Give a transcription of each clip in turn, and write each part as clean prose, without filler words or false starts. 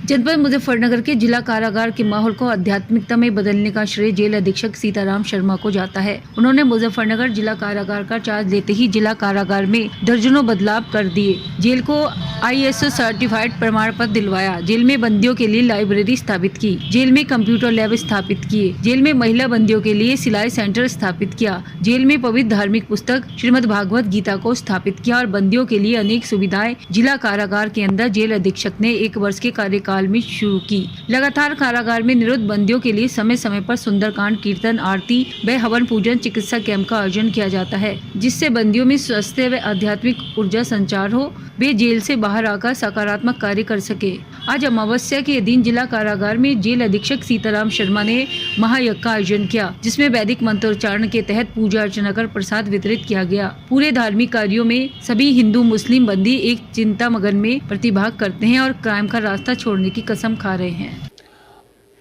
जनपद मुजफ्फरनगर के जिला कारागार के माहौल को आध्यात्मिकता में बदलने का श्रेय जेल अधीक्षक सीताराम शर्मा को जाता है। उन्होंने मुजफ्फरनगर जिला कारागार का चार्ज लेते ही जिला कारागार में दर्जनों बदलाव कर दिए। जेल को ISO सर्टिफाइड प्रमाण पत्र दिलवाया। जेल में बंदियों के लिए लाइब्रेरी स्थापित की। जेल में कंप्यूटर लैब स्थापित किए। जेल में महिला बंदियों के लिए सिलाई सेंटर स्थापित किया। जेल में पवित्र धार्मिक पुस्तक श्रीमद् भागवत गीता को स्थापित किया और बंदियों के लिए अनेक सुविधाएं जिला कारागार के अंदर जेल अधीक्षक ने 1 वर्ष के कार्यकाल में शुरू की। लगातार कारागार में निरुद्ध बंदियों के लिए समय समय पर सुंदरकांड, कीर्तन, आरती व हवन पूजन, चिकित्सा कैंप का आयोजन किया जाता है, जिससे बंदियों में स्वास्थ्य व आध्यात्मिक ऊर्जा संचार हो, वे जेल से बाहर आकर सकारात्मक कार्य कर सके। आज अमावस्या के दिन जिला कारागार में जेल अधीक्षक सीताराम शर्मा ने महायज्ञ का आयोजन किया, जिसमें वैदिक मंत्रोच्चारण के तहत पूजा अर्चना कर प्रसाद वितरित किया गया। पूरे धार्मिक कार्यों में सभी हिंदू मुस्लिम बंदी एक चिंता मगन में प्रतिभाग करते हैं और क्राइम का रास्ता छोड़ने की कसम खा रहे हैं।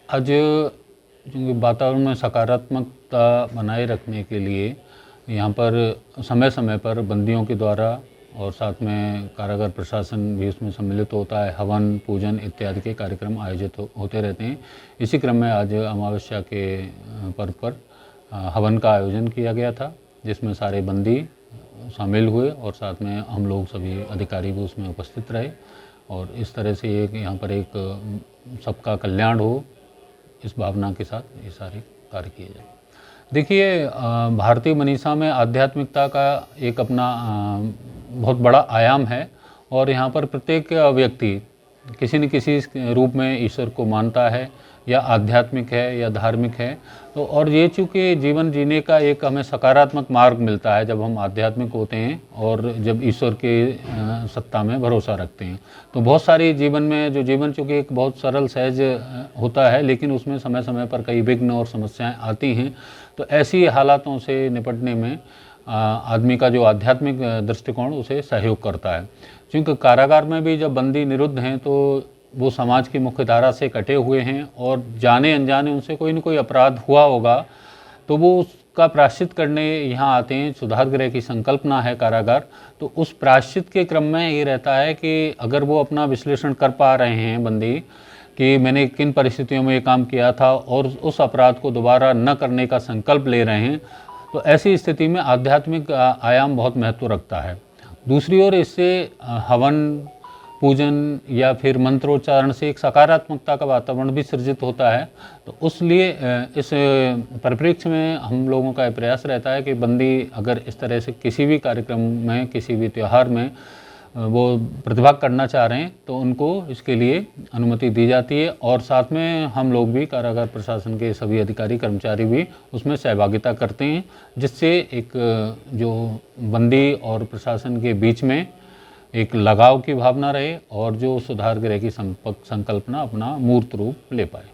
आज वातावरण में सकारात्मकता बनाए रखने के लिए यहाँ पर समय समय पर बंदियों के द्वारा और साथ में कारागार प्रशासन भी उसमें सम्मिलित होता है। हवन, पूजन इत्यादि के कार्यक्रम आयोजित होते रहते हैं। इसी क्रम में आज अमावस्या के पर्व पर हवन का आयोजन किया गया था, जिसमें सारे बंदी शामिल हुए और साथ में हम लोग सभी अधिकारी भी उसमें उपस्थित रहे और इस तरह से यहाँ पर एक सबका कल्याण हो, इस भावना के साथ ये सारे कार्य किए जाए। देखिए, भारतीय मनीषा में आध्यात्मिकता का एक अपना बहुत बड़ा आयाम है और यहाँ पर प्रत्येक व्यक्ति किसी न किसी रूप में ईश्वर को मानता है या आध्यात्मिक है या धार्मिक है। तो और ये चूँकि जीवन जीने का एक हमें सकारात्मक मार्ग मिलता है जब हम आध्यात्मिक होते हैं और जब ईश्वर के सत्ता में भरोसा रखते हैं। तो बहुत सारी जीवन में जो जीवन चूँकि एक बहुत सरल सहज होता है, लेकिन उसमें समय समय पर कई विघ्न और समस्याएं आती हैं। तो ऐसी हालातों से निपटने में आदमी का जो आध्यात्मिक दृष्टिकोण उसे सहयोग करता है। क्योंकि कारागार में भी जब बंदी निरुद्ध हैं तो वो समाज की मुख्य धारा से कटे हुए हैं और जाने अनजाने उनसे कोई न कोई अपराध हुआ होगा, तो वो उसका प्रायश्चित करने यहाँ आते हैं। सुधार गृह की संकल्पना है कारागार। तो उस प्रायश्चित के क्रम में ये रहता है कि अगर वो अपना विश्लेषण कर पा रहे हैं बंदी कि मैंने किन परिस्थितियों में ये काम किया था और उस अपराध को दोबारा न करने का संकल्प ले रहे हैं, तो ऐसी स्थिति में आध्यात्मिक आयाम बहुत महत्व रखता है। दूसरी ओर इससे हवन, पूजन या फिर मंत्रोच्चारण से एक सकारात्मकता का वातावरण भी सृजित होता है। तो उसलिए इस परिप्रेक्ष्य में हम लोगों का प्रयास रहता है कि बंदी अगर इस तरह से किसी भी कार्यक्रम में, किसी भी त्यौहार में वो प्रतिभाग करना चाह रहे हैं तो उनको इसके लिए अनुमति दी जाती है और साथ में हम लोग भी कारागार प्रशासन के सभी अधिकारी कर्मचारी भी उसमें सहभागिता करते हैं, जिससे एक जो बंदी और प्रशासन के बीच में एक लगाव की भावना रहे और जो सुधार गृह की संकल्पना अपना मूर्त रूप ले पाए।